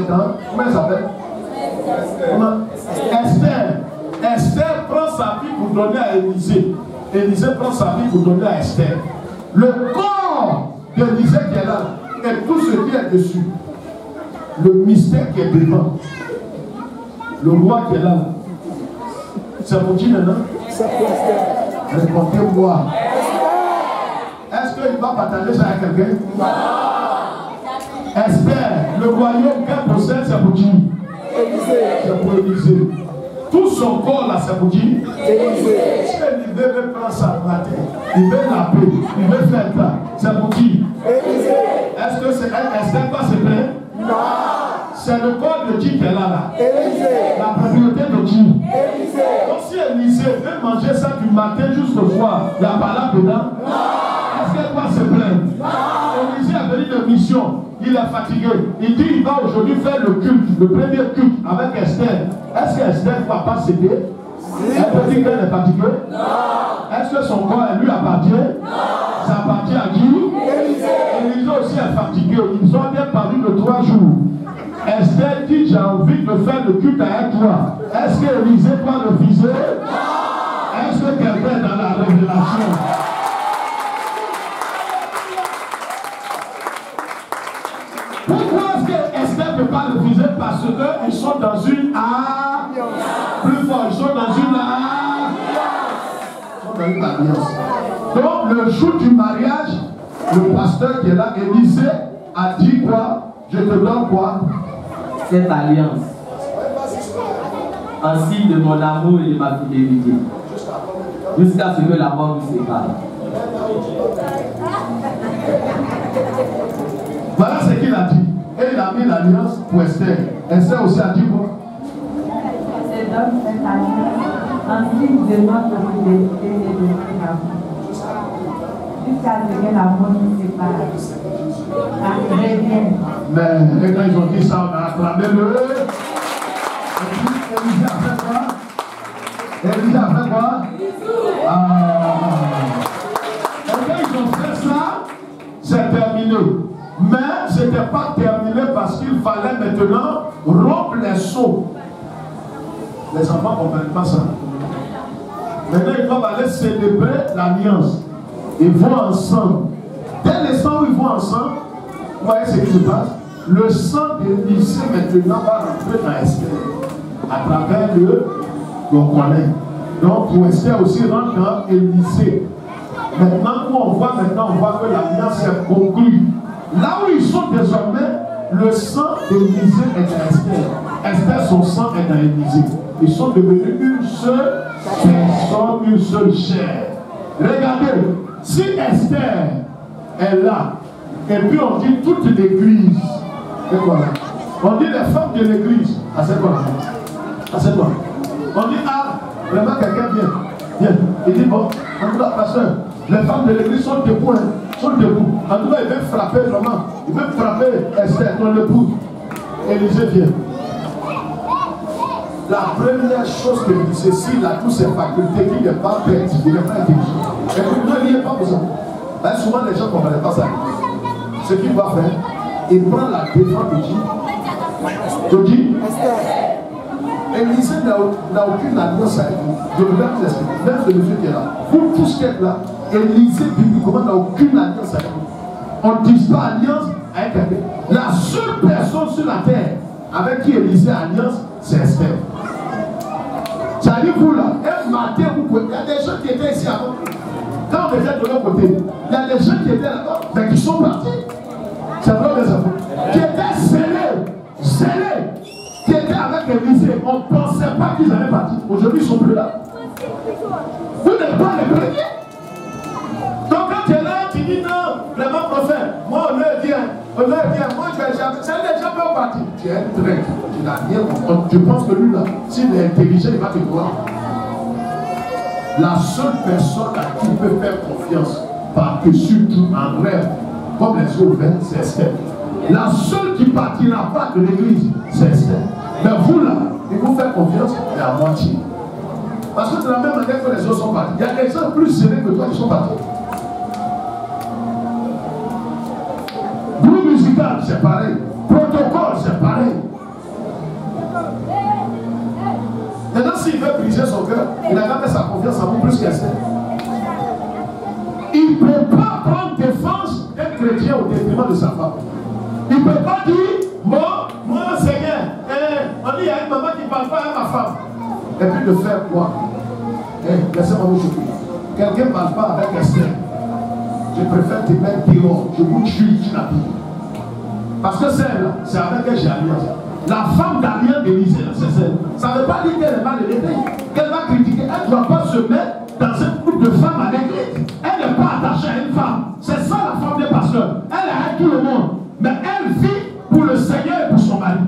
Comment elle s'appelle? Esther. Esther prend sa vie pour donner à Élisée. Élisée prend sa vie pour donner à Esther. Le corps d'Élisée qui est là et tout ce qui est dessus. Le mystère qui est devant. Le roi qui est là. C'est pour qui maintenant? Répondez-moi. Est-ce qu'il va partager ça avec quelqu'un? Non. Esther, le royaume qu'elle possède, c'est pour qui? C'est pour Élisée. Tout son corps là, c'est pour qui? Élisée. Si Élisée veut prendre sa matin, il veut la paix, il veut faire ça, c'est pour qui? Élisée. Est-ce que c'est Esther pas se plaît? Non. C'est le corps de qui qu'elle a là? Élisée. La propriété de qui? Élisée. Donc si Élisée veut manger ça du matin jusqu'au soir, il n'y a pas là dedans? Non. Est-ce qu'elle doit se plaindre? Non. Élisée a venu de mission. Il est fatigué. Il dit il va aujourd'hui faire le culte, le premier culte avec Esther. Est-ce qu'Esther ne va pas céder? Elle peut dire qu'elle est fatiguée? Non. Est-ce que son corps lui appartient? Non. Ça appartient à qui? Élisée. Élisée aussi est fatigué. Ils ont bien parlé de 3 jours. Esther dit j'ai envie de faire le culte avec toi. Est-ce que Élisée doit refuser? Non. Est-ce que quelqu'un est dans la révélation? Pourquoi est-ce que Esther ne peut pas refuser? Parce qu'ils sont dans une alliance. Plus fort, ils sont dans une alliance. Donc, le jour du mariage, le pasteur qui est là, Élisée, a dit quoi? Je te donne quoi? Cette alliance, en signe de mon amour et de ma fidélité, jusqu'à ce que la mort nous sépare. Voilà ce qu'il a dit. Et il a mis l'alliance pour Esther. Esther aussi a dit quoi? Je donne cette alliance en signe de notre fidélité et de notre amour, jusqu'à ce que la mort nous sépare. Mais quand ils ont dit ça, on a acclamé le. Élisée a fait quoi? Élisée a fait quoi? Et quand ils ont fait ça, c'est terminé. Mais ce n'était pas terminé parce qu'il fallait maintenant rompre les sceaux. Les enfants ne comprennent pas ça. Maintenant, ils doivent aller célébrer l'alliance. Ils vont ensemble. Dès l'instant où ils vont ensemble, vous voyez ce qui se passe? Le sang d'Élisée maintenant va rentrer dans Esther. À travers le connaît. Donc pour Esther aussi rentre dans Élisée. Maintenant, où on voit que l'alliance est conclue. Là où ils sont désormais, le sang d'Élisée est dans Esther. Esther, son sang est dans Élisée. Ils sont devenus une seule personne, une seule chair. Regardez, si Esther est là, et puis on dit toute l'église, c'est quoi là? On dit les femmes de l'église, ah c'est quoi là? Ah c'est quoi? On dit, ah, vraiment quelqu'un vient. Il dit, bon, en tout cas, pasteur, les femmes de l'église sont debout, sont debout. En tout cas, ils veulent frapper vraiment. Ils veulent frapper Esther, ton épouse. Élisée vient. La première chose que Élisée, s'il a toutes ses facultés, qu'il n'est pas bête, il n'est pas intelligent. Et il n'y a pas besoin. Ben, souvent, les gens ne comprennent pas ça. Ce qu'il va faire, il prend la défense de qui? De qui? Élisée n'a aucune alliance avec vous. Je vous donne l'expliquer. Même ce monsieur qui est là. Vous tous qui êtes là, Élisée bibliquement n'a aucune alliance avec vous. On ne dit pas alliance avec quelqu'un. La seule personne sur la terre avec qui Élisée a alliance, c'est Esther. Ça dit vous là, un matin, vous pouvez. Il y a des gens qui étaient ici avant. Quand on était de l'autre côté, il y a des gens qui étaient là-bas, mais qui sont partis. C'est vrai des enfants. Qui étaient scellés, qui étaient avec Élisée. On ne pensait pas qu'ils allaient partir. Aujourd'hui, ils ne sont plus là. Vous n'êtes pas les premiers. Donc quand tu es là, tu dis non, vraiment prophète, moi on leur dit, moi je vais jamais, c'est les gens peuvent partir. Tu es un traître, tu n'as rien compris. Tu penses que lui là, s'il est intelligent, il va te croire. La seule personne à qui peut faire confiance, par-dessus tout en rêve, comme les yeux ouverts, c'est Esther. La seule qui partira pas de l'église, c'est Esther. Mais vous là, il vous fait confiance, mais à moitié. Parce que de la même manière que les autres sont partis, il y a des gens plus serrés que toi qui sont partis. Groupe musical, c'est pareil. Protocole, c'est pareil. s'il veut briser son cœur, il a gardé sa confiance en vous plus qu'Esther. Il ne peut pas prendre défense d'un chrétien au détriment de sa femme. Il ne peut pas dire, moi Seigneur, on dit, il y a une maman qui ne parle pas à ma femme. Et puis de faire quoi? Laissez-moi vous choquer. Quelqu'un ne parle pas avec Esther. Je préfère te mettre dehors. Je vous tue, tu n'as plus. Parce que celle-là, c'est avec elle j'ai alliance. La femme d'alliance d'Élisée, c'est celle. Ça ne veut pas dire qu'elle est mal élevée, qu'elle va critiquer. Elle ne doit pas se mettre dans un groupe de femmes à l'église. Elle n'est pas attachée à une femme. C'est ça la femme des pasteurs. Elle aide tout le monde. Mais elle vit pour le Seigneur et pour son mari.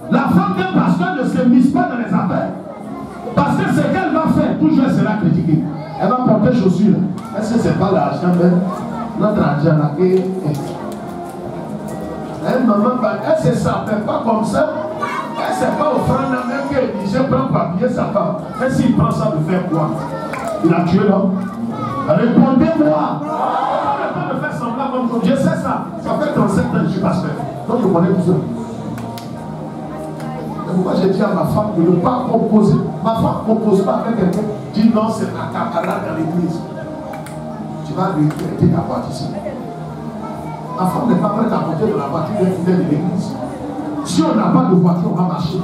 La femme d'un pasteur ne se mise pas dans les affaires. Parce que ce qu'elle va faire, toujours elle sera critiquée. Elle va porter chaussures. Est-ce que ce n'est pas l'argent même? Notre argent là. Elle ne s'appelle pas comme ça. Elle ne sait pas offrande la même qu'elle dit, je prends pour habiller sa femme. Et s'il prend ça de faire quoi? Il a tué l'homme. Répondez-moi. Pas le temps de faire semblant comme je sais ça. Ça fait 37 ans que je suis pasteur. Donc je connais tout ça. C'est pourquoi j'ai dit à ma femme de ne pas composer. Ma femme ne compose pas avec quelqu'un qui dit non, c'est ma camarade dans l'église. Tu vas lui traiter ta boîte ici. Ma femme n'est pas prête à monter dans la voiture d'un fidèle de l'église. Si on n'a pas de voiture, on va marcher.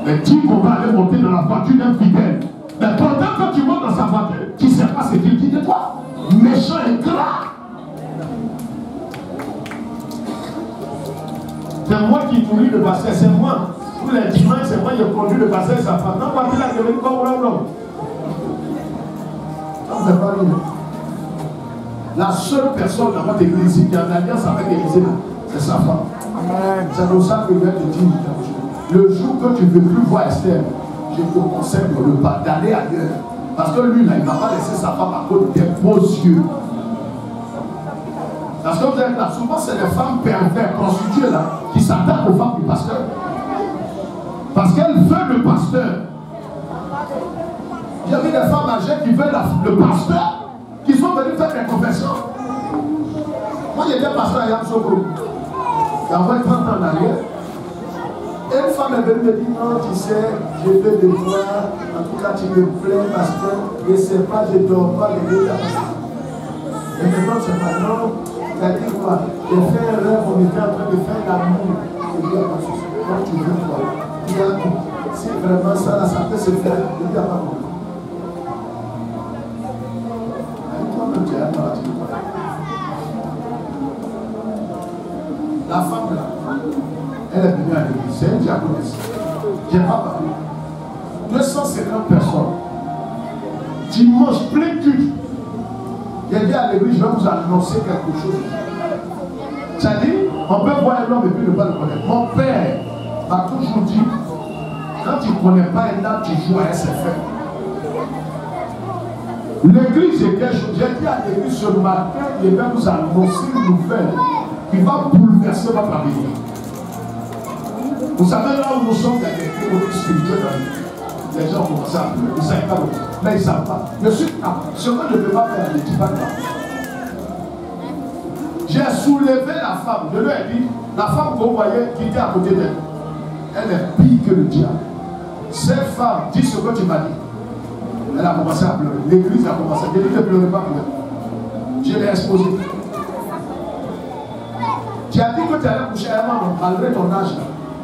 Mais dis qu'on va aller monter dans la voiture d'un fidèle. Mais pendant que tu montes dans sa voiture, tu ne sais pas ce qu'il dit de toi. Méchant et gras. C'est moi qui nourris le pasteur, c'est moi. Tous les dimanches, c'est moi qui conduis le pasteur et sa femme. Non, pas là, je vais comme l'homme. Non, c'est pas lui. La seule personne dans votre église qui a une alliance avec l'église, c'est sa femme. C'est pour ça que je viens te dire, le jour que tu ne veux plus voir Esther, je te conseille d'aller ailleurs. Parce que lui, là, il ne va pas laisser sa femme à cause de tes beaux yeux. Parce que vous êtes là, souvent c'est les femmes perverses, prostituées là, qui s'attaquent aux femmes du pasteur. Parce qu'elles veulent le pasteur. J'ai vu des femmes âgées qui veulent le pasteur, qui sont venus faire des confessions. Moi j'étais pasteur à Yamsoko. Il y a 30 ans en arrière. Et une femme est venue me dire, non, tu sais, je veux te voir, en tout cas tu me plais, pasteur, je ne sais pas, je ne dors pas, je vais et maintenant c'est pas non, il a dit quoi? J'ai fait un rêve, on était en train de faire l'amour. Je dis à ma soeur, quand tu veux quoi? Il y a tout. Si vraiment ça, là, ça peut se faire, je dis à ma soeur. Toi-même, tu es à la la femme là, elle est venue à l'église, c'est une diaconesse. Je n'ai pas parlé. 250 personnes. Dimanche, plein culte. J'ai dit à l'église, je vais vous annoncer quelque chose. C'est-à-dire, on peut voir un homme et puis ne pas le connaître. Mon père m'a toujours dit, quand tu ne connais pas un homme, tu joues à SFR. L'église est quelque chose. J'ai dit à l'église ce matin, je vais vous annoncer une nouvelle qui va bouleverser votre avenir. Vous savez là où nous sommes, il y a des théories spirituelles dans l'église. Les gens commencent à pleurer, ils ne savent pas, mais ils ne savent pas. Je suis ce que je ne peux pas faire, je ne dis pas là. J'ai soulevé la femme, je lui ai dit, la femme que vous voyez qui était à côté d'elle, elle est pire que le diable. Cette femme dit ce que tu m'as dit. Elle a commencé à pleurer. L'église a commencé. Je dis ne pleurez pas pour elle. Je l'ai exposé. Tu as dit que tu allais coucher à un homme malgré ton âge.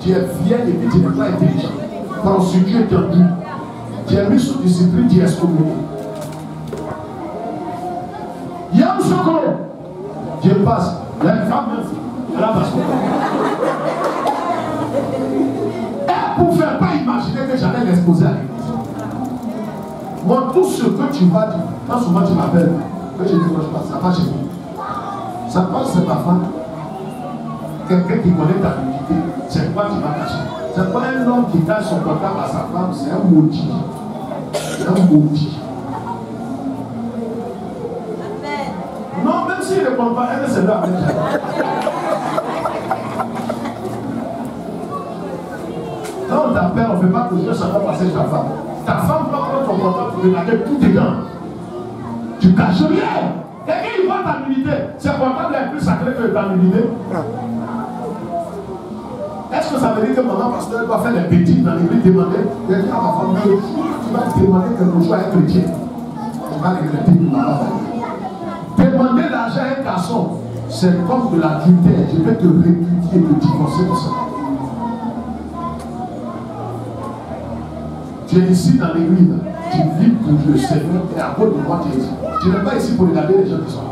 Tu es vieille et puis tu n'es pas intelligent. Prostituée tendue. Tu es mis sous discipline, tu es excommunié. Yamsoko. Je passe. Il y a une femme, elle a passé. Elle ne pouvait pas imaginer que j'allais l'exposer à l'église. Moi, tout ce que tu vas dire, quand souvent tu m'appelles, que je dis, moi je passe, ça passe chez moi. Ça passe, c'est ma femme. Quelqu'un qui connaît ta dignité, c'est quoi qui va cacher? C'est pas un homme qui cache son portable à sa femme, c'est un maudit. C'est un maudit. Non, même s'il ne répond pas, elle ne se doit avec elle. Quand on t'appelle, on ne fait pas toujours ça va passer chez ta femme. Ta femme va prendre ton portable pour regarder tout dedans. Tu caches rien. Quelqu'un il voit ta dignité. Ce portable est plus sacré que ta dignité. Est-ce que ça veut dire que maman pasteur doit faire des bêtises dans l'église, demander, je dis à ma femme, mais tu vas demander quelque chose à un chrétien. Tu vas regretter que maman va dire. Demander l'argent à un garçon, c'est comme de l'adultère. Je vais te répudier et te divorcer pour ça. Tu es ici dans l'église, tu vis pour le Seigneur et à cause de moi tu es ici. Tu n'es pas ici pour regarder les gens qui sont là.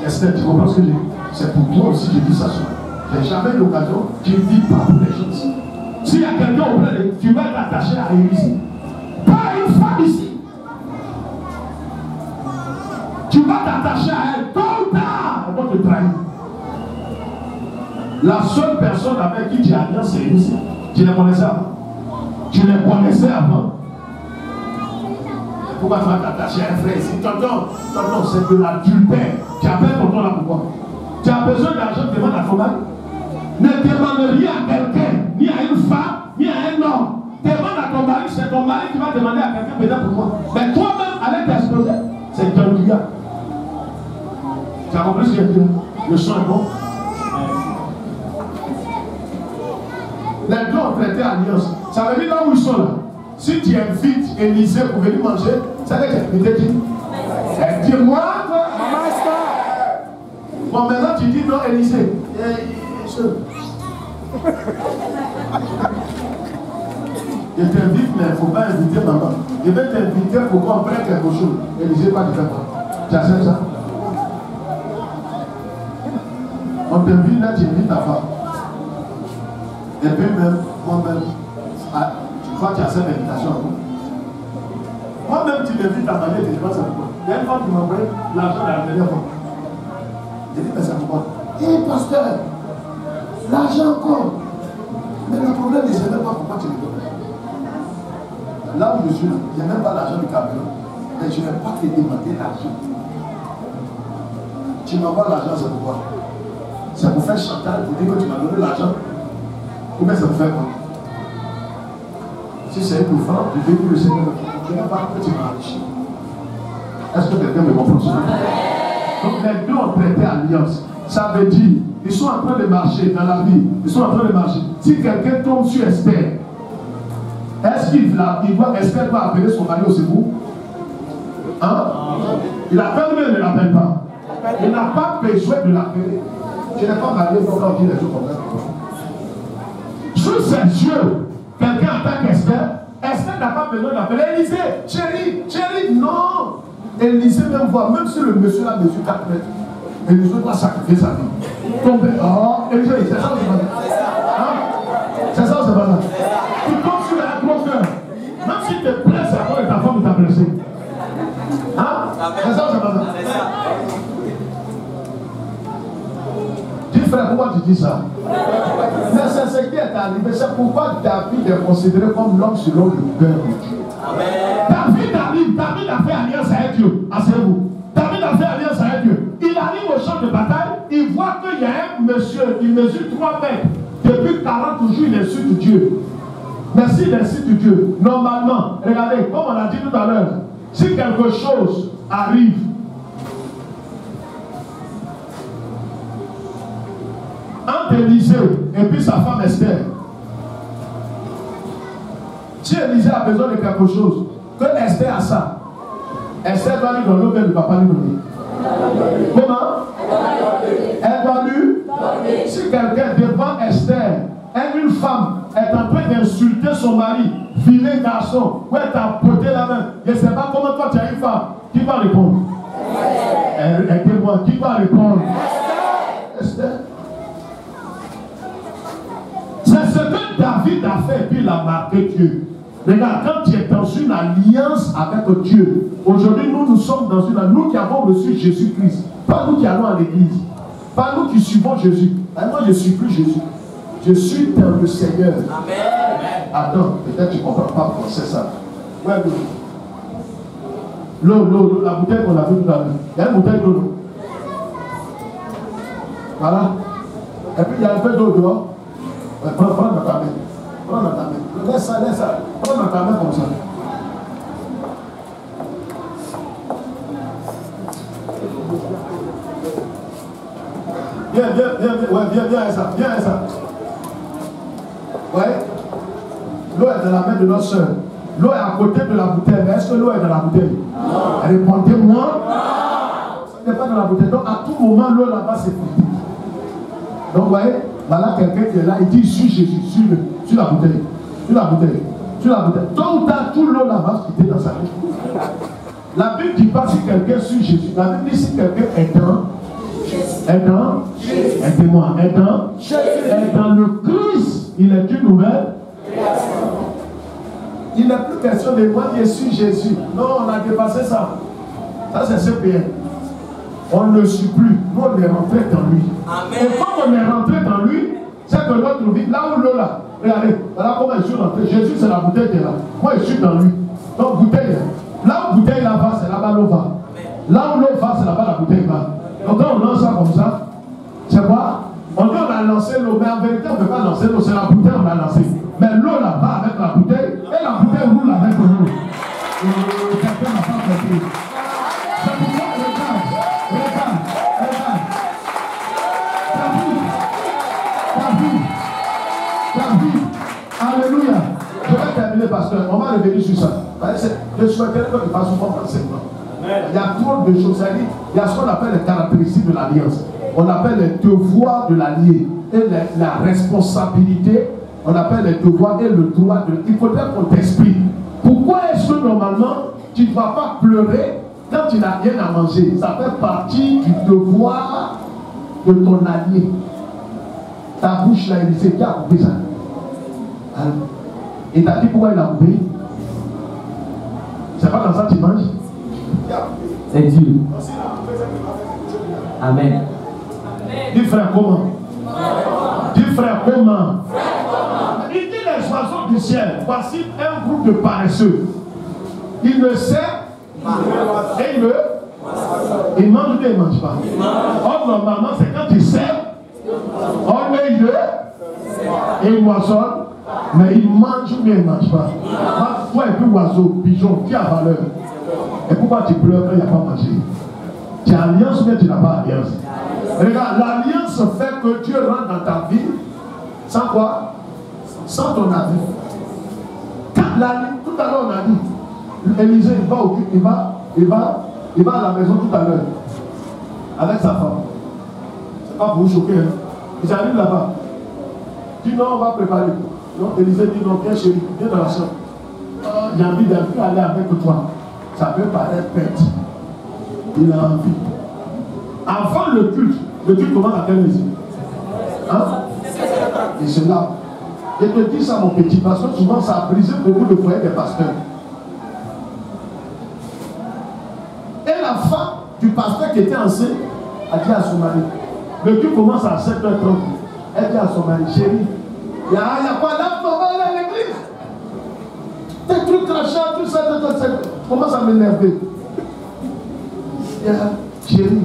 Esther, tu comprends ce que je dis? C'est pour toi aussi que je dis ça. Je n'ai jamais l'occasion, tu ne vis pas pour les gens ici. S'il y a quelqu'un au plein, tu vas t'attacher à elle ici. Pas une femme ici. Tu vas t'attacher à elle, tôt ou tard, elle va te trahir. La seule personne avec qui tu as alliance, c'est ici. Tu les connaissais avant. Tu les connaissais avant. Pourquoi tu vas t'attacher à un frère ici? Tonton, c'est de l'adultère. Tu appelles tonton là pourquoi? Tu as besoin d'argent, demande à ton mari. Ne demande rien à quelqu'un, ni à une femme, ni à un homme. Demande à ton mari, c'est ton mari qui va demander à quelqu'un peut-être pour moi. Mais toi-même, allez t'exposer. C'est ton gars. Tu as compris ce que je veux dire? Le son est bon. Les deux ont prêté alliance. Ça veut dire là où ils sont là. Si tu invites Élisée pour venir manger, ça veut dire que tu dis. Dis-moi, maman, bon, maintenant tu dis non, Élisée. Je t'invite, mais il ne faut pas inviter maman. Je vais t'inviter pour qu'on prenne quelque chose. Élisée, pas de faire pas. Tu acceptes ça? On t'invite là, tu invites ta femme. Et puis même, moi-même, tu crois que tu as cette invitation. Moi-même, tu m'invites à manger, tu ne sais pas ça pourquoi. Il y a une femme qui m'a envoyé l'argent la dernière fois. J'ai dit, mais c'est pourquoi? Hé, pasteur, l'argent encore. Mais le problème, je ne sais même pas pourquoi tu le donnes. Là où je suis, il n'y a même pas l'argent du camion. Mais je ne vais pas te demander l'argent. Tu m'envoies l'argent, c'est pourquoi? C'est pour faire chantage, pour dire que tu m'as donné l'argent. Ou bien ça vous fait quoi? Si c'est une offrande, je vais dire le Seigneur, je n'ai pas que tu m'as enrichi. Est-ce que quelqu'un me comprend ça? Donc les deux ont prêté alliance. Ça veut dire, ils sont en train de marcher dans la vie. Ils sont en train de marcher. Si quelqu'un tombe sur Esther, est-ce qu'il voit Esther va appeler son mari au secours? Hein? Il appelle ou il ne l'appelle pas? Il n'a pas besoin de l'appeler. Je n'ai pas marié pour quand il est tout comme ça. Sous ses yeux, quelqu'un attaque Esther. Esther n'a pas besoin d'appeler Élisée. Chérie, non. Élisée même voit, même si le monsieur là mesure 4 mètres, Élisée doit sacrifier sa vie. Tomber. Oh, Élisée, c'est ça ou c'est pas ça? Hein? C'est ça ou c'est pas ça? Tu tombes sur la gros cœur. Même si tu te blesses à cause de ta femme, tu t'as blessé. Hein? C'est ça ou c'est pas ça? C'est ça. Dis frère, pourquoi tu dis ça? Mais c'est ce qui est arrivé. C'est pourquoi David est considéré comme l'homme selon le cœur de Dieu. David arrive, David a fait alliance avec Dieu. Asseyez-vous. David a fait alliance avec Dieu. Il arrive au champ de bataille, il voit qu'il y a un monsieur, il mesure 3 mètres. Depuis 40 jours, il insulte Dieu. Mais s'il insulte Dieu, normalement, regardez, comme on a dit tout à l'heure, si quelque chose arrive, entre Élisée et puis sa femme Esther, si Élisée a besoin de quelque chose, que Esther a ça, Esther doit lui donner ou bien ne va pas lui donner. Comment? Elle doit lui donner. Si quelqu'un devant Esther, une femme est en train d'insulter son mari, vilain garçon, ou elle t'a porté la main, je ne sais pas comment toi tu as une femme, qui va répondre? Aidez-moi, qui va répondre? Esther. C'est ce que David a fait et puis il a marqué Dieu. Regarde, quand tu es dans une alliance avec Dieu, aujourd'hui nous sommes dans une alliance, nous qui avons reçu Jésus-Christ, pas nous qui allons à l'église, pas nous qui suivons Jésus. Et moi je ne suis plus Jésus, je suis dans le Seigneur. Amen. Attends, peut-être tu ne comprends pas pourquoi c'est ça. Ouais, l'eau, la bouteille qu'on a vue tout à l'heure. Il y a une bouteille d'eau. Voilà. Et puis il y a un peu d'eau dehors. Prends dans ta main. Prends dans ta main. Laisse ça. Prends dans ta main comme ça. Viens, ouais, viens à ça. Ouais. L'eau est dans la main de notre soeur. L'eau est à côté de la bouteille. Mais est-ce que l'eau est dans la bouteille? Répondez-moi. Ce n'est pas dans la bouteille. Donc à tout moment, l'eau là-bas c'est foutu. Donc vous voyez, voilà quelqu'un qui est là, il dit suis Jésus, sur la bouteille. Sur la bouteille. Tôt ou tard, tout l'eau là-bas se quitter dans sa vie. La Bible ne dit pas si quelqu'un suit Jésus. La Bible dit si quelqu'un est dans le Christ, il est une nouvelle. Il n'est plus question de moi qui suis Jésus. Non, on a dépassé ça. Ça, c'est ce bien. On ne le suit plus. Nous, on est rentré dans lui. Amen. Et quand on est rentré dans lui, c'est que notre vie, là où l'eau là, regardez, voilà comment je suis rentré. Jésus, c'est la bouteille qui est là. Moi, je suis dans lui. Donc, bouteille, là où bouteille là va, c'est là-bas l'eau va. Là où l'eau va, c'est là-bas la bouteille va. Donc, quand on lance ça comme ça, c'est quoi? On dit on a lancé l'eau, mais en vérité, on ne peut pas lancer l'eau, c'est la bouteille qu'on a lancée. Mais l'eau là va avec la bouteille, et la bouteille roule avec l'eau. Quelqu'un n'a pas compris. C'est pourquoi, regarde. T'as vu. Alléluia. Je vais terminer, pasteur. On va revenir sur ça. Je souhaiterais que tu fasses un bon enseignement. Il y a trop de choses à dire. Il y a ce qu'on appelle les caractéristiques de l'alliance. On appelle les devoirs de l'allié et la responsabilité. On appelle les devoirs et le droit de. Il faudrait qu'on t'explique. Pourquoi est-ce que normalement tu ne vas pas pleurer quand tu n'as rien à manger? Ça fait partie du devoir de ton allié. Ta bouche là, il sait qui a coupé ça. Et t'as dit pourquoi il a coupé? C'est pas dans ça que tu manges? C'est Dieu. Amen. Dis frère comment? Dis frère comment? Il dit les oiseaux du ciel, voici un groupe de paresseux. Il ne sait et il mange ou il ne mange pas. Or normalement c'est quand il sait, or il moissonne, mais il mange ou bien il ne mange pas. Toi et puis oiseau, pigeon, qui a valeur? Et pourquoi tu pleures quand il n'y a pas mangé? Tu as alliance ou bien tu n'as pas alliance? Regarde, l'alliance fait que Dieu rentre dans ta vie sans quoi? Sans ton avis. Quand tout à l'heure on a dit, Élisée il va à la maison tout à l'heure avec sa femme. C'est pas pour vous choquer. Hein? Ils arrivent là-bas. Dit non, on va préparer. Non, Élisée dit non, viens chérie, viens dans la chambre. J'ai envie d'aller avec toi. Ça peut paraître bête. Il a envie. Avant le culte commence à quelle heure? Hein? Et c'est là. Je te dis ça, mon petit, parce que souvent ça a brisé beaucoup de foyers des pasteurs. Et la femme du pasteur qui était enceinte a dit à son mari, le culte commence à 7h30. Elle dit à son mari, chérie, il y a quoi là, maman, elle est à l'église. Tes trucs crachats, tout ça, commence à m'énerver. Chérie,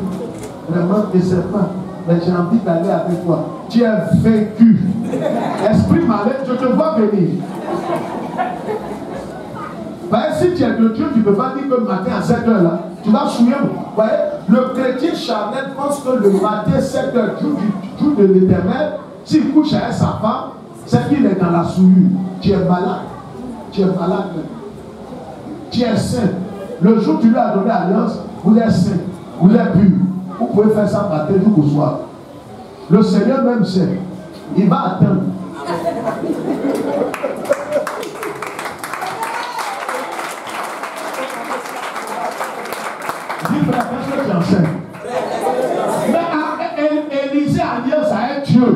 vraiment, ne sais pas, mais j'ai envie d'aller avec toi. Tu es vaincu. Esprit malin, je te vois venir. Ben, si tu es de Dieu, tu ne peux pas dire que le matin à 7h là, tu vas souiller. Ouais, le chrétien charnel pense que le matin 7h, jour de l'éternel, s'il couche avec sa femme, c'est qu'il est dans la souillure. Tu es malade. Tu es malade. Tu es saint. Le jour où tu lui as donné alliance, vous êtes saint. Vous êtes pur. Vous pouvez faire ça matin jusqu'au soir. Le Seigneur même sait. Il va attendre. Dis frère, qu'est-ce que tu enseignes? Mais Élisée alliance avec Dieu.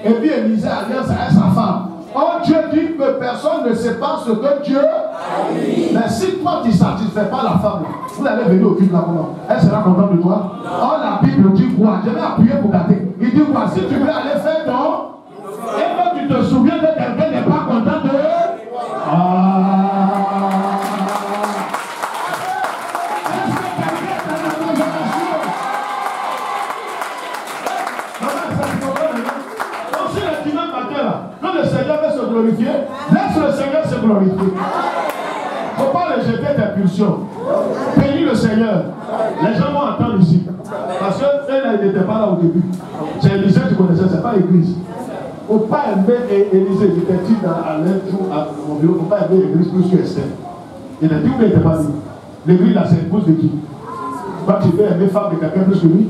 Et puis Élisée alliance avec sa femme. Or Dieu dit que personne ne sait pas ce que Dieu a dit. Mais si toi tu ne satisfais pas la femme, vous allez venir au culte là comment? Elle sera contente de toi. Or la Bible dit quoi? Je vais appuyer pour gâter. Il dit quoi? Si tu veux aller faire ton, et quand tu te souviens de quelqu'un n'est pas content de laisse le Seigneur se glorifier. Il ne faut pas rejeter tes pulsions. Bénis le Seigneur. Les gens vont entendre ici. Parce que n'était pas là au début. C'est Élisée que tu connaissais, c'est pas l'église. Il ne faut pas aimer Élisée. J'étais dit à l'un jour à mon bureau, il ne faut pas aimer l'église plus que Esther. Il a dit où il n'était pas dit. L'église là, c'est l'épouse de qui? Toi, tu peux aimer femme de quelqu'un plus que lui?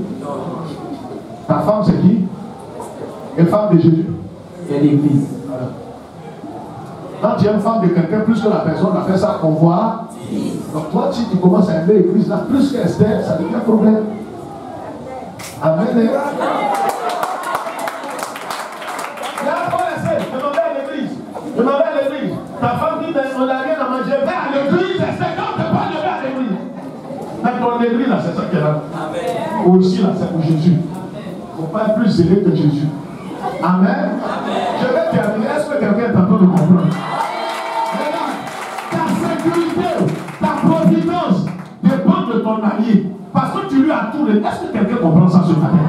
Ta femme, c'est qui? Une femme de Jésus. C'est l'église. Voilà. Quand tu es une femme de quelqu'un plus que la personne, on a fait ça qu'on voit. Donc toi, si tu commences à aimer l'église là, plus qu'Esther, ça devient un problème. Amen. Il y a un point d'essai. Demandez à l'église. Demandez à l'église. Ta femme dit, on n'a rien à manger. Va à l'église, c'est quand tu parles de à l'église. Mais ton église là, c'est ça qui est là. Ou ici là, c'est pour Jésus. Il ne faut pas être plus zélé que Jésus. Amen. Amen. Je vais terminer. Est-ce que quelqu'un est en train de comprendre? Ta sécurité, ta providence dépend de ton allié. Parce que tu lui as tout. Est-ce que quelqu'un comprend ça ce matin?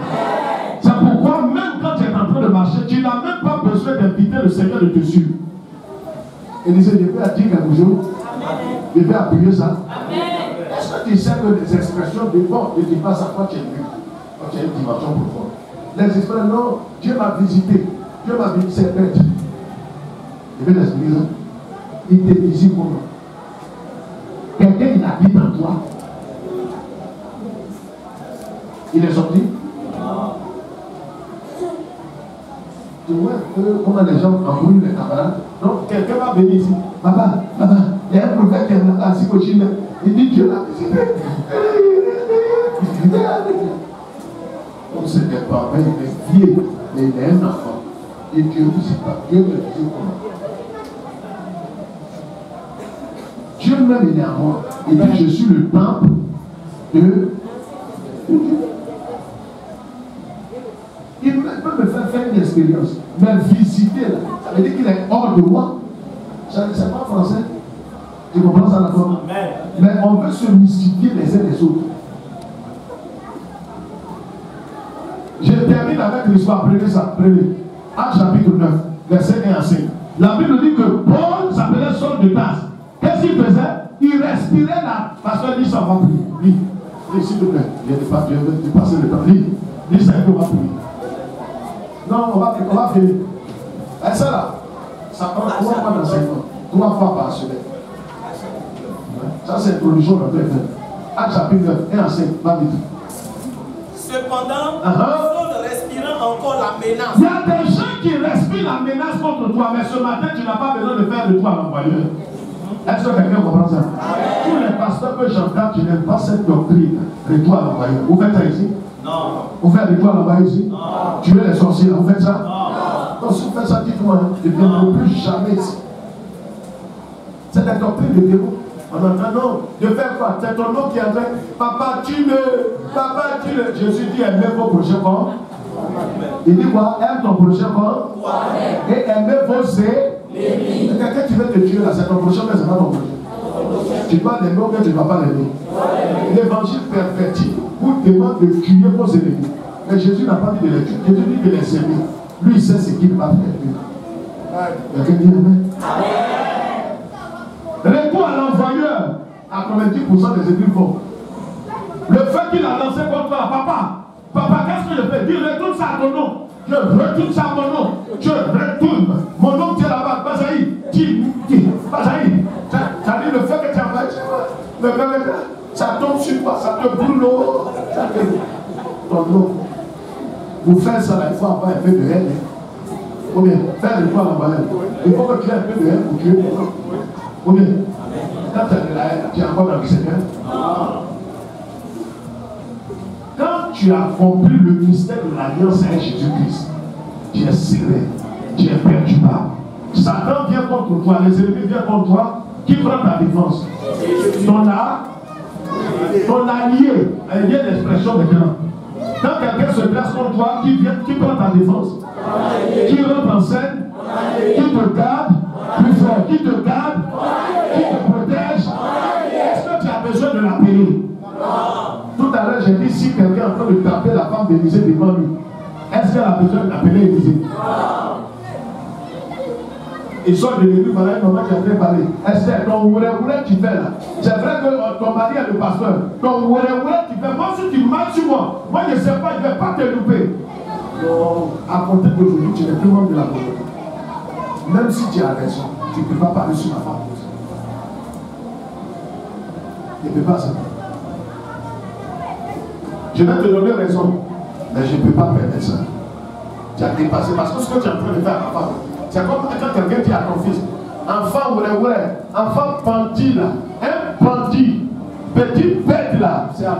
C'est pourquoi même quand tu es en train de marcher, tu n'as même pas besoin d'inviter le Seigneur de te suivre. Élisée, je peux dire quelque chose. Je vais appuyer ça. Est-ce que tu sais que les expressions de bon ne disent pas ça quand tu es vu? Quand tu as une dimension profonde. Les expressions, non, Dieu m'a visité. Dieu m'a visité, c'est bête. Je vais l'expliquer ça. Il te visite comment? Quelqu'un, il habite en toi. Il est sorti? Tu vois comment les gens embrouillent les camarades? Donc, quelqu'un va venir ici. Papa, il y a un prophète qui est assis au Chine. Il dit Dieu l'a visité. On se dit pas, mais il est vieux, mais il est un enfant. Et Dieu ne visite pas. Dieu ne visite comment? Dieu même il est en moi. Il dit je suis le temple de Dieu. Il peut me faire une expérience. Mais visiter là, ça veut dire qu'il est hors de moi. C'est pas français. Tu comprends ça d'accord? Mais on veut se mystifier les uns les autres. Je termine avec l'histoire. Prenez ça. Prenez. Actes chapitre 9, verset 1 à 5. La Bible dit que Paul s'appelait Saul de Tarse. Qu'est-ce qu'il faisait? Il respirait là. Parce que lui, ça va prier. Lis, s'il te plaît. Je vais passer le temps. Lis, ça va prier. Non, on va finir. Et ça là, ça prend 3 mois d'enseignement. 3 fois par semaine. Ça, c'est l'introduction de notre frère. Actes chapitre 9, 1 à 5. Va vite. Cependant, Saul respirant encore la menace. Il y a des gens qui respirent la menace contre toi, mais ce matin, tu n'as pas besoin de faire de toi l'envoyeur. Est-ce que quelqu'un comprend ça? Tous les pasteurs que j'entends, tu n'aimes pas cette doctrine de toi l'envoyeur. Vous faites ça ici? Non. Vous faites de toi l'envoyeur ici? Non. Tu es les sorciers, vous faites ça? Non. Donc si vous faites ça, dites-moi, je ne viendrai plus jamais ici. C'est la doctrine de démons. On entend non, de faire quoi? C'est ton nom qui est en train. Papa, tue-le. Jésus dit aimez vos prochains comme. Il dit quoi? Aime ton prochain comme. Et aimez vos ennemis. Quelqu'un qui veut te tuer là, c'est ton prochain, mais c'est pas ton prochain. Tu dois l'aimer ou bien tu ne vas pas l'aimer. L'évangile perverti vous demande de tuer vos ennemis. Mais Jésus n'a pas dit de les tuer. Jésus dit de les aimer. Lui, il sait ce qu'il va faire. Quelqu'un dit amen. Retour à l'envoyeur, à 90% des églises vont. Le fait qu'il a lancé contre toi, papa, qu'est-ce que je fais? Dis, retourne ça à ton nom. Je retourne ça à mon nom. Je retourne. Mon nom qui est là-bas, Bazaï. Bazaï. Ça dit le fait que tu as fait, ça tombe sur toi, ça te brûle l'eau. Ton nom. Vous faites ça, il faut avoir un peu de haine. Ou bien, faire le quoi l'envoyeur. Il faut que tu aies un peu de haine pour tuer ton nom. Oui. Quand tu as de la haine, tu es encore dans le Seigneur. Quand tu as compris le mystère de l'alliance avec Jésus-Christ, tu es serré, tu es perturbable. Satan vient contre toi, les ennemis viennent contre toi, qui prend ta défense? Ton allié, il y a l'expression maintenant. Quand quelqu'un se place contre toi, qui prend ta défense? Qui rentre en scène? Qui te garde? Plus fort, qui te garde, qui te protège. Est-ce que tu as besoin de l'appeler? Tout à l'heure, j'ai dit si quelqu'un est en train de taper la femme d'Élisée devant lui, est-ce qu'elle a besoin d'appeler Élisée? Ils sont de l'église, voilà un moment qui a fait parler. Est-ce que ton ouré tu fais là? C'est vrai que ton mari est le pasteur. Ton ouré tu tu fais. Moi, si tu marches sur moi, moi je ne sais pas, je ne vais pas te louper. Non, à compter d'aujourd'hui, tu n'es plus membre de la communauté. Même si tu as raison, tu ne peux pas parler sur ma femme. Tu ne peux pas ça. Je vais te donner raison, mais je ne peux pas permettre ça. Tu as dépassé, parce que ce que tu es en train de faire à ma femme, c'est comme quand quelqu'un dit à ton fils, enfant, enfant bandit là, un bandit, petit bête là, c'est à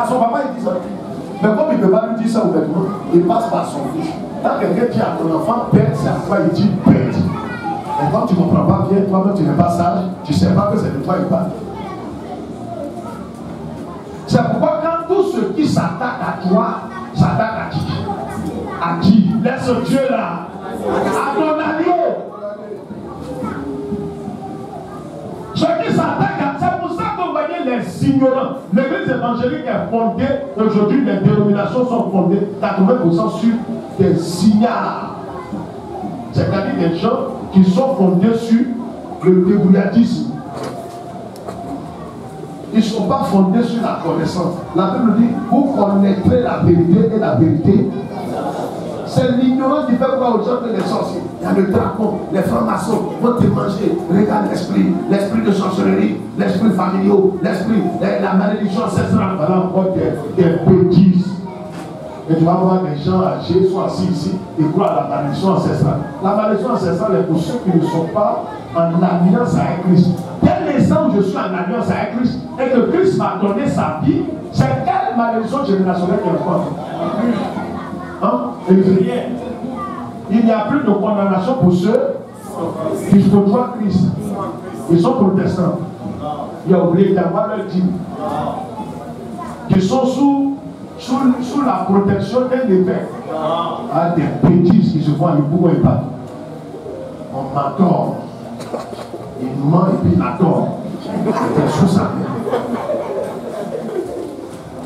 son papa, il dit ça. Mais comme il ne peut pas lui dire ça ouvertement, il passe par son fils. Quand quelqu'un dit à ton enfant bête, c'est à quoi il dit bête. Et quand tu ne comprends pas bien, toi-même tu n'es pas sage, tu ne sais pas que c'est de toi il parle. C'est pourquoi quand tout ce qui s'attaque à toi, s'attaque à qui? À qui? Laisse Dieu là. À ton agneau. Ce qui s'attaque à... C'est pour ça que vous voyez les ignorants. L'église évangélique est fondée, aujourd'hui les dénominations sont fondées 80% sur des ignares. C'est-à-dire des gens qui sont fondés sur le débrouillardisme. Ils ne sont pas fondés sur la connaissance. La Bible dit, vous connaîtrez la vérité et la vérité. C'est l'ignorance qui fait croire aux gens que les sorciers, il y a le dragon, les francs-maçons vont te manger. Regarde l'esprit de sorcellerie, l'esprit familial, l'esprit, la malédiction ancestrale. Voilà encore des bêtises. Et tu vas voir des gens âgés sont assis ici et croient à la malédiction ancestrale. La malédiction ancestrale est pour ceux qui ne sont pas en alliance avec Christ. Dès l'instant où je suis en alliance avec Christ et que Christ m'a donné sa vie, c'est quelle malédiction générationnelle qui est forte? Hein? Il n'y a plus de condamnation pour ceux qui se côtoient Christ. Ils sont protestants. Il a oublié d'avoir leur dîme. Qui sont sous la protection d'un évêque. À des bêtises qui se font à l'époux et pas. On m'adore. Il ment et puis il adore. C'est sous sa main.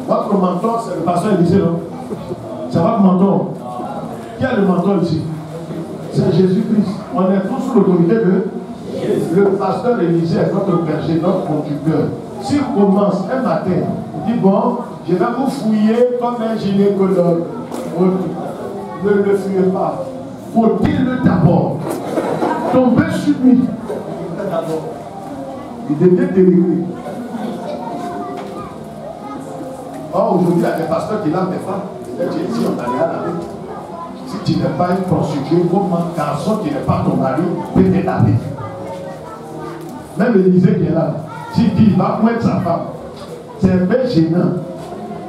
Votre mentor, c'est le pasteur Élisée, non? C'est votre mentor. Qui a le mentor ici? C'est Jésus-Christ. On est tous sous l'autorité de le pasteur Élisée est notre berger, notre conducteur. S'il commence un matin, il dit bon, je vais vous fouiller comme un gynécologue. Ne le fuyez pas. Faut-il d'abord tomber sur lui? Il devient délivré. Or, aujourd'hui, il y a des pasteurs qui lavent des femmes. Tu es ici, on a rien à laver. Si tu n'es pas une prostituée, comment un garçon qui n'est pas ton mari peut te laver? Même Élisée qui est là, s'il dit il va pointer sa femme, c'est un peu gênant.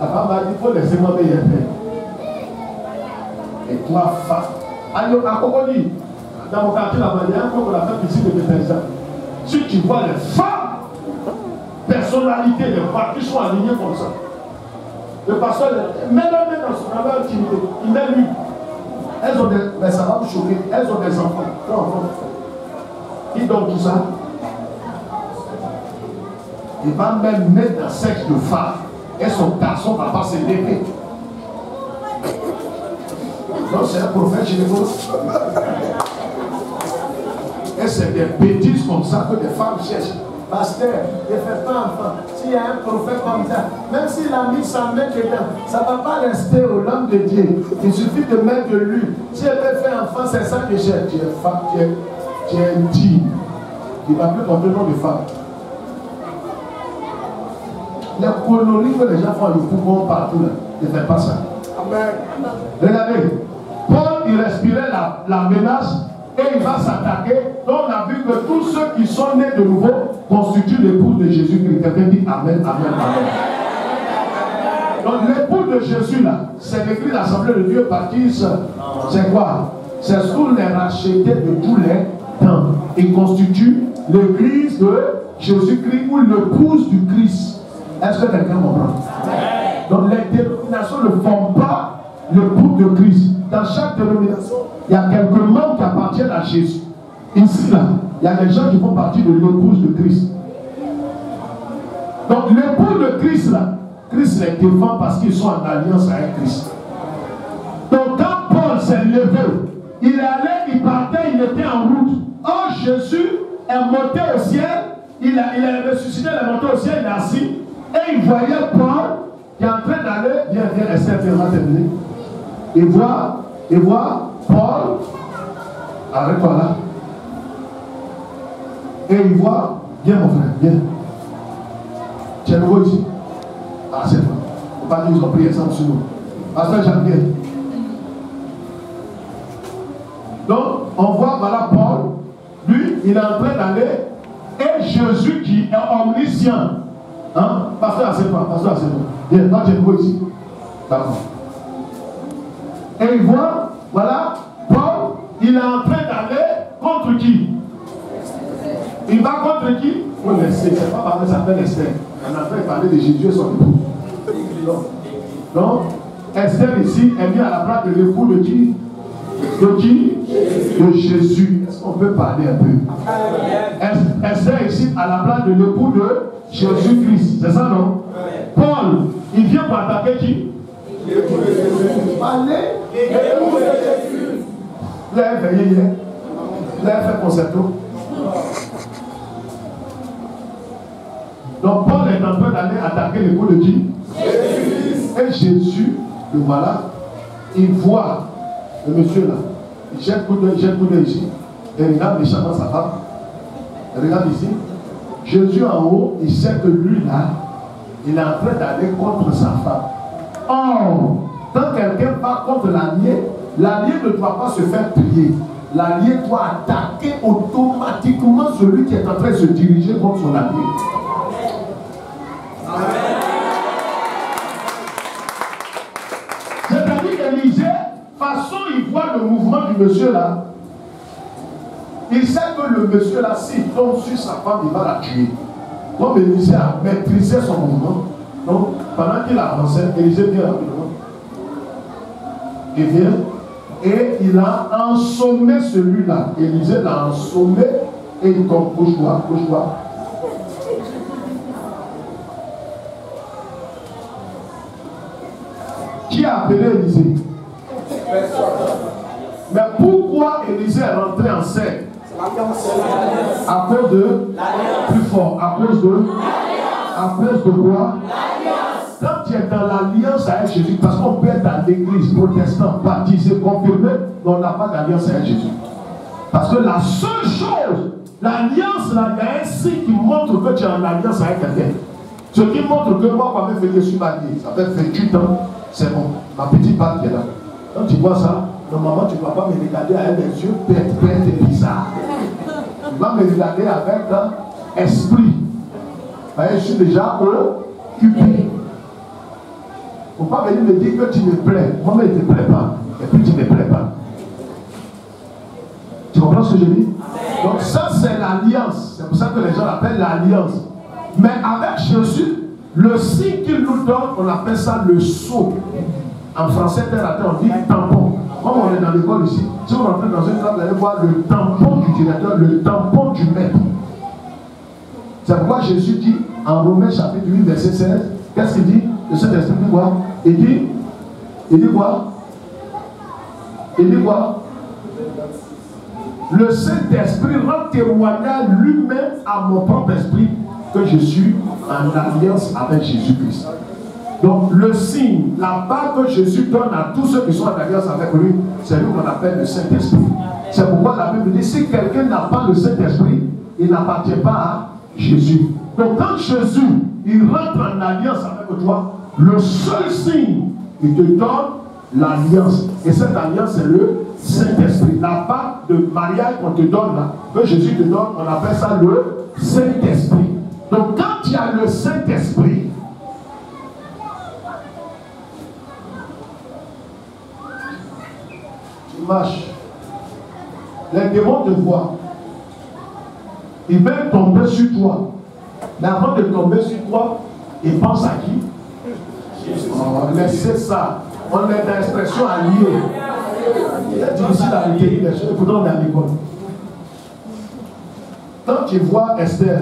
La femme va dire il faut laisser moi payer un peu. Et toi, femme. Alors, à Cocody, dans mon quartier là-bas, il y a un peu la femme ici de Bethesda. Si tu vois les femmes, personnalités, les femmes qui sont alignées comme ça, le pasteur, même dans son travail intimité, il met lui. Elles ont des. Mais ça va vous choquer. Elles ont des enfants. 3 enfants. Ils donnent tout ça. Il va même mettre un sexe de femme. Et son garçon va pas se lever. Donc c'est un prophète gynécologue. Et c'est des bêtises comme ça que des femmes cherchent. Pasteur, ne fais pas enfant. S'il y a un prophète comme ça, même s'il a mis sa main dedans, ça ne va pas rester au l'homme de Dieu. Il suffit de mettre de l'huile. Si elle veut faire enfant, c'est ça que j'ai. Tu es femme, tu es digne. Il ne va plus porter le nom de femme. Les coloris que les gens font le pouvoir partout, là, ne faites pas ça. Amen. Regardez, Paul, il respirait la menace. Et il va s'attaquer. Donc on a vu que tous ceux qui sont nés de nouveau constituent l'épouse de Jésus-Christ. Quelqu'un dit Amen, Amen, Amen. Donc l'épouse de Jésus là, c'est l'église l'Assemblée de Dieu baptise. C'est quoi? C'est sous les rachetés de tous les temps. Il constitue l'église de Jésus-Christ ou l'épouse du Christ. Est-ce que quelqu'un comprend? Donc les dénominations ne forment pas l'épouse de Christ. Dans chaque dénomination, il y a quelques membres qui appartiennent à Jésus. Ici, là, il y a des gens qui font partie de l'épouse de Christ. Donc, l'épouse de Christ, là, Christ les défend parce qu'ils sont en alliance avec Christ. Donc, quand Paul s'est levé, il est allé, il partait, il était en route. Or, Jésus est monté au ciel, il est ressuscité, il est monté au ciel, il est assis, et Et il voyait Paul qui est en train d'aller, viens, Esther, viens, terminer. Il voit Paul, arrête-toi là. Et il voit, viens mon frère, viens. Tu es nouveau ici. Ah, c'est toi. Il ne faut pas dire qu'ils ont prié ensemble sur nous. Pasteur Jean-Pierre. Donc, on voit, voilà Paul, lui, il est en train d'aller, et Jésus qui est omniscient. Hein? Pasteur, assieds-toi, pasteur, assieds-toi. Viens, toi tu es nouveau ici. D'accord. Et il voit, voilà, Paul, il est en train d'aller contre qui? Il va contre qui? Oui, mais c'est pas parce que ça s'appelle Esther. On a fait parler de Jésus et son époux. Donc, Esther ici, elle vient à la place de l'époux de qui? De qui? De Jésus. Est-ce qu'on peut parler un peu? Esther ici, à la place de l'époux de Jésus-Christ. C'est ça, non? Paul, il vient pour attaquer qui? L'époux de Jésus. Allez, l'époux de Jésus. Là, elle veillé hier. Là, elle fait concerto. Donc Paul est en train d'aller attaquer l'époux de qui? Jésus. Et Jésus, le voilà, il voit le monsieur là. Il jette coup d'œil ici. Et il regarde méchamment sa femme. Il regarde ici. Jésus en haut, il sait que lui là, il est en train d'aller contre sa femme. Or, quand quelqu'un va contre l'allié ne doit pas se faire prier. L'allié doit attaquer automatiquement celui qui est en train de se diriger contre son allié. C'est-à-dire qu'Élisée, façon il voit le mouvement du monsieur là, il sait que le monsieur là, s'il tombe sur sa femme, il va la tuer. Donc Élisée a maîtrisé son mouvement. Donc pendant qu'il avançait, Élisée vient rapidement. Il vient et il a ensommé celui-là. Élisée l'a ensommé et il tombe. Bouge-toi, bouge-toi. Qui a appelé Élisée? Mais pourquoi Élisée est rentré en scène? À cause de plus fort. À cause de quoi? Quand tu es dans l'alliance avec Jésus, parce qu'on peut être dans l'église protestante, baptisé, confirmé, mais on n'a pas d'alliance avec Jésus. Parce que la seule chose, l'alliance, là, il y a un signe qui montre que tu es en alliance avec quelqu'un. Ce qui montre que moi, quand même, je suis marié, ça fait 28 ans, c'est bon. Ma petite bague est là. Quand tu vois ça, normalement, tu ne vas pas me regarder avec des yeux bêtes et bizarres. Tu vas me regarder avec un esprit. Je suis déjà occupé. Il ne faut pas venir me dire que tu me plais. Moi, je ne te plais pas. Et puis tu ne me plais pas. Tu comprends ce que je dis? Donc ça, c'est l'alliance. C'est pour ça que les gens l'appellent l'alliance. Mais avec Jésus, le signe qu'il nous donne, on appelle ça le sceau. En français, terre à terre, on dit tampon. Comme on est dans l'école ici, si vous rentrez dans une classe, vous allez voir le tampon du directeur, le tampon du maître. C'est pourquoi Jésus dit, en Romains chapitre 8, verset 16, qu'est-ce qu'il dit? Le Saint-Esprit dit quoi? Il dit quoi? Il dit quoi? Le Saint-Esprit rend témoignage lui-même à mon propre esprit que je suis en alliance avec Jésus-Christ. Donc le signe, la part que Jésus donne à tous ceux qui sont en alliance avec lui, c'est lui qu'on appelle le Saint-Esprit. C'est pourquoi la Bible dit, si quelqu'un n'a pas le Saint-Esprit, il n'appartient pas à Jésus. Donc quand Jésus, il rentre en alliance avec toi, le seul signe, il te donne l'alliance. Et cette alliance, c'est le Saint-Esprit. La part de mariage qu'on te donne là, que Jésus te donne, on appelle ça le Saint-Esprit. Donc quand il y a le Saint-Esprit, tu marches. Les démons te voient. Ils veulent tomber sur toi. Mais avant de tomber sur toi, ils pensent à qui? Oh, laissez ça. On est dans l'expression alliée. C'est difficile à retenir les choses. Pourtant, on est à l'école. Quand tu vois Esther,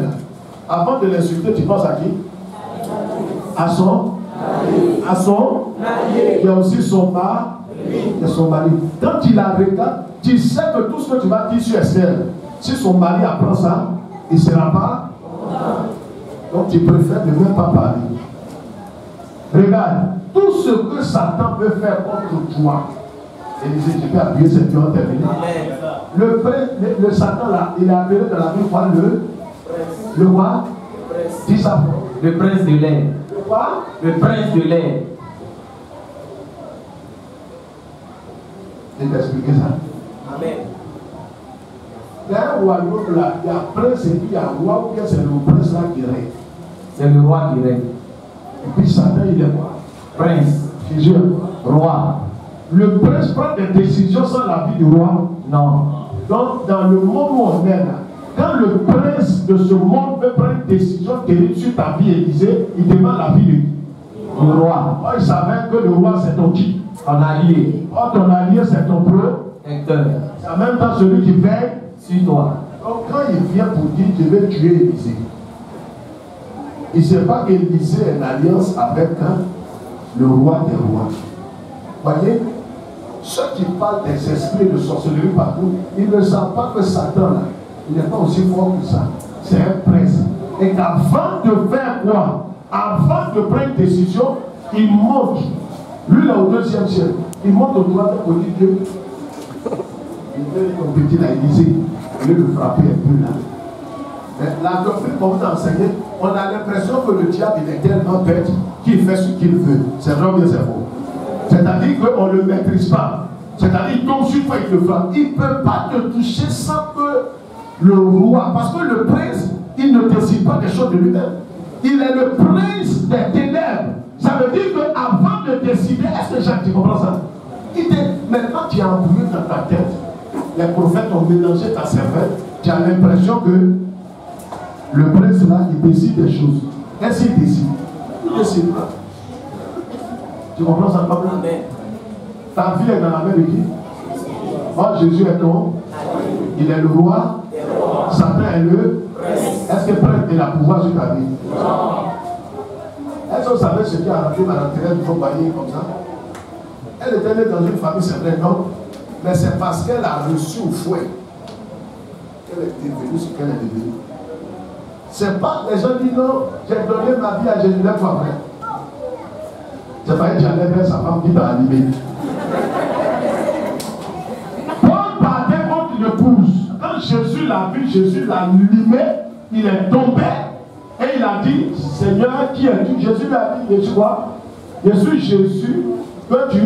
avant de l'insulter, tu penses à qui? À son il y a aussi son mari. Quand tu la regardes, tu sais que tout ce que tu vas dire sur Esther, si son mari apprend ça, il ne sera pas. Donc tu préfères ne même pas parler. Regarde, tout ce que Satan peut faire contre toi, Élisée, tu peux appuyer cette pion terminée. Le Satan là, il est appelé dans la Bible quoi? Le roi? Dis ça. Le prince de l'air. Le quoi? Le prince de l'air. Je vais t'expliquer ça. Amen. Il y a un royaume là, il y a prince et puis il y a roi, ou bien c'est le prince là qui règne. C'est le roi qui règne. Et puis Satan, il est quoi? Prince. Jésus, Roi. le prince prend des décisions sans l'avis du roi. Non. Donc, dans le monde où on est là, quand le prince de ce monde veut prendre une décision terrible sur ta vie, Élisée, il demande l'avis du roi. Oh, il savait que le roi c'est ton qui? Ton allié. Oh, ton allié c'est ton protecteur. C'est en même temps celui qui veille sur toi. Donc, quand il vient pour dire je vais tuer Élisée, il ne sait pas qu'Élisée est une alliance avec le roi des rois. Voyez, ceux qui parlent des esprits de sorcellerie partout, ils ne savent pas que Satan, là, il n'est pas aussi fort que ça. C'est un prince. Et qu'avant de faire quoi? Avant de prendre une décision, il monte. Lui, là, au 2e siècle, il monte au droit de Dieu. Il fait comme petit à Élisée. Il veut le frapper un peu là. Mais la doctrine qu'on vous enseigne, on a l'impression que le diable il est tellement bête qu'il fait ce qu'il veut. C'est vrai ou bien c'est faux? C'est-à-dire qu'on ne le maîtrise pas. C'est-à-dire qu'il tombe sur toi, il te frappe. Il ne peut pas te toucher sans que le roi, parce que le prince, il ne décide pas des choses de lui-même. Il est le prince des ténèbres. Ça veut dire qu'avant de décider, est-ce que Jacques, tu comprends ça? Maintenant, tu es embrouillé dans ta tête. Les prophètes ont mélangé ta cervelle. Tu as l'impression que le prince là, il décide des choses. Est-ce qu'il décide? Il ne décide pas. Tu comprends ça, Pablo? Ta vie est dans la main de qui? Oh, Jésus est ton. Il est le roi. Satan est le. Est-ce que prêtre il a pouvoir sur ta vie? Est-ce que vous savez ce qui a arrêté Mme Thérèse de Bayer comme ça? Elle était née dans une famille, c'est vrai, non? Mais c'est parce qu'elle a reçu au fouet qu'elle est devenue ce qu'elle est devenue. C'est pas, les gens disent non, j'ai donné ma vie à Jésus, n'est pas vrai. C'est pas que j'allais vers sa femme qui t'a animé. Paul partait contre une épouse. Quand Jésus l'a vu, Jésus l'a limé, il est tombé et il a dit, Seigneur, qui es-tu? Jésus lui a dit, je suis quoi? Je suis Jésus, que tu?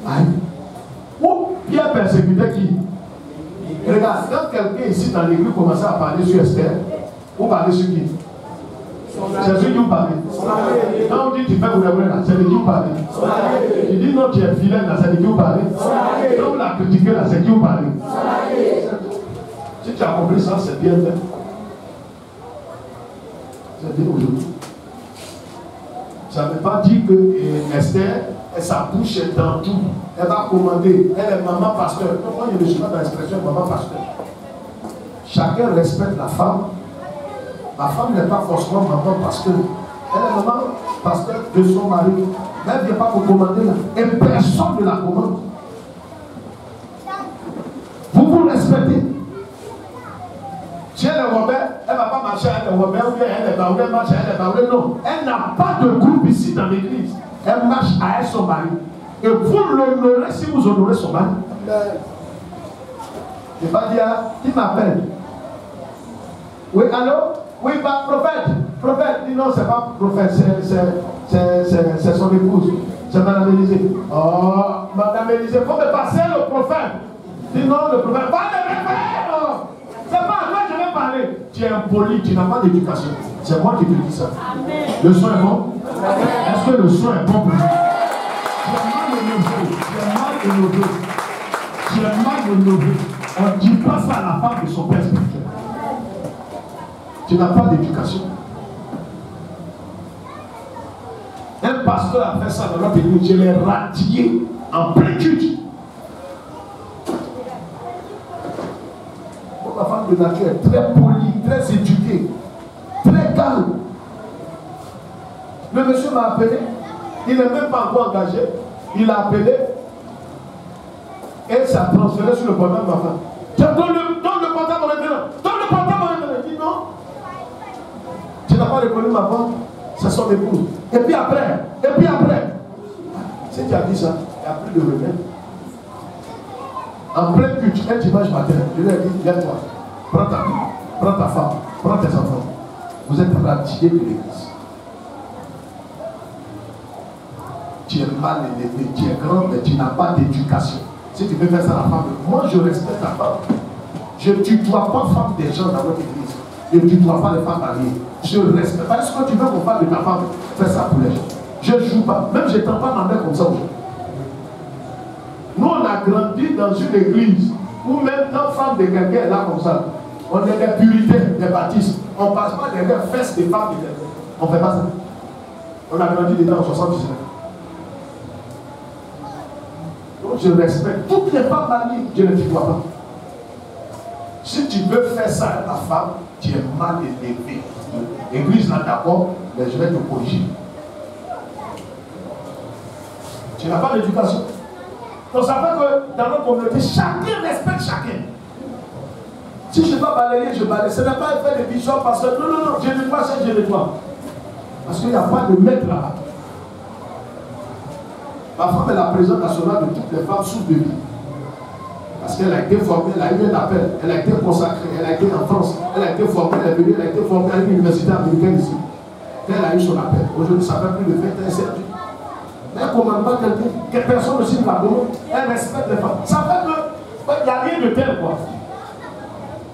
Aïe. Ou Pierre persécutait qui? Regarde, quand quelqu'un ici dans l'église commençait à parler sur Esther, vous parlez sur qui? C'est celui qui vous parle. Quand on dit tu fais vous là, c'est de qui vous parlez. Il dit non, tu es vilain là, c'est de qui vous parlez. Quand vous la critiquez là, c'est de qui vous parlez. Si tu as compris ça, c'est bien fait. C'est bien aujourd'hui. Ça ne veut pas dire que Esther, sa bouche est dans tout. Elle va commander. Elle est maman pasteur. Moi, je ne suis pas dans l'expression maman pasteur. Chacun respecte la femme. La femme n'est pas forcément maman pasteur. Elle est maman pasteur de son mari. Mais elle ne vient pas pour commander là. Et personne ne la commande. Vous vous respectez. Si elle est rebelle, elle ne va pas marcher avec les rebelles, ou bien elle est baoulée, elle marche avec les baoulés. Non. Elle n'a pas de groupe ici dans l'église. Elle marche avec son mari. Et vous l'honorez si vous honorez son mari. Je ne vais pas dire, qui m'appelle? Oui, allô? Oui, pas prophète. Prophète, dis non, c'est pas prophète, c'est son épouse. C'est Madame Élisée. Oh, Madame Élisée, il faut me passer le prophète. Dis non, le prophète, pas de référence. C'est pas à toi que je vais parler. Tu es impoli, tu n'as pas d'éducation. C'est moi qui te dis ça. Amen. Le son est bon? Est-ce que le son est bon pour vous? Tu es mal élevé. Tu es mal élevé. On ne dit pas ça à la femme de son père spirituel. Tu n'as pas d'éducation. Un pasteur a fait ça dans notre église. Je l'ai radié en plein culte. La femme de nature est très polie, très éduquée, très calme. Le monsieur m'a appelé. Il n'est même pas encore engagé. Il a appelé. Et ça a transféré sur le portable de ma femme. Donne le portable au révérend. Donne le portable au révérend. Il dit non. Tu n'as pas reconnu ma femme. c'est son épouse. Et puis après, si tu as dit ça, il n'y a plus de remède. En plein culte, un dimanche matin, je lui ai dit, viens-toi, prends ta femme, prends tes enfants. Vous êtes radiés de l'église. Tu es mal élevé, tu es grand, mais tu n'as pas d'éducation. Si tu veux faire ça à la femme, moi je respecte ta femme. Je ne tutoie pas femme des gens dans votre église. Je ne tutoie pas les femmes mariées. Je respecte. Parce que tu veux qu'on parle de ta femme, fais ça pour les gens. Je ne joue pas. Même je ne tends pas ma main comme ça aujourd'hui. Nous, on a grandi dans une église où même notre femme de quelqu'un est là comme ça. On est des puritains, des baptistes. On ne passe pas derrière fesses des femmes de quelqu'un. On ne fait pas ça. On a grandi dedans en 79. Donc je respecte toutes les femmes mariées. Je ne tutoie pas. Si tu veux faire ça à ta femme, tu es mal élevé. L'église là d'accord, mais je vais te corriger. Tu n'as pas d'éducation. Donc ça fait que dans notre communauté, chacun respecte chacun. Si je ne vais pas balayer, je balaye. Ce n'est pas faire des bishops parce que non, je nettoie ça, je nettoie. Parce qu'il n'y a pas de maître là-bas. Ma femme est la présidente nationale de toutes les femmes sous de vie. Parce qu'elle a été formée, elle a eu un appel, elle a été consacrée, elle a été en France, elle a été formée, elle est venue, elle a été formée à l'université américaine ici. Elle a eu son appel. Aujourd'hui, ça fait plus de 20 ans, elle servi. Mais elle ne commande pas quelqu'un, que personne ne signe la demande, elle respecte les femmes. Ça fait qu'il n'y a rien de tel, quoi.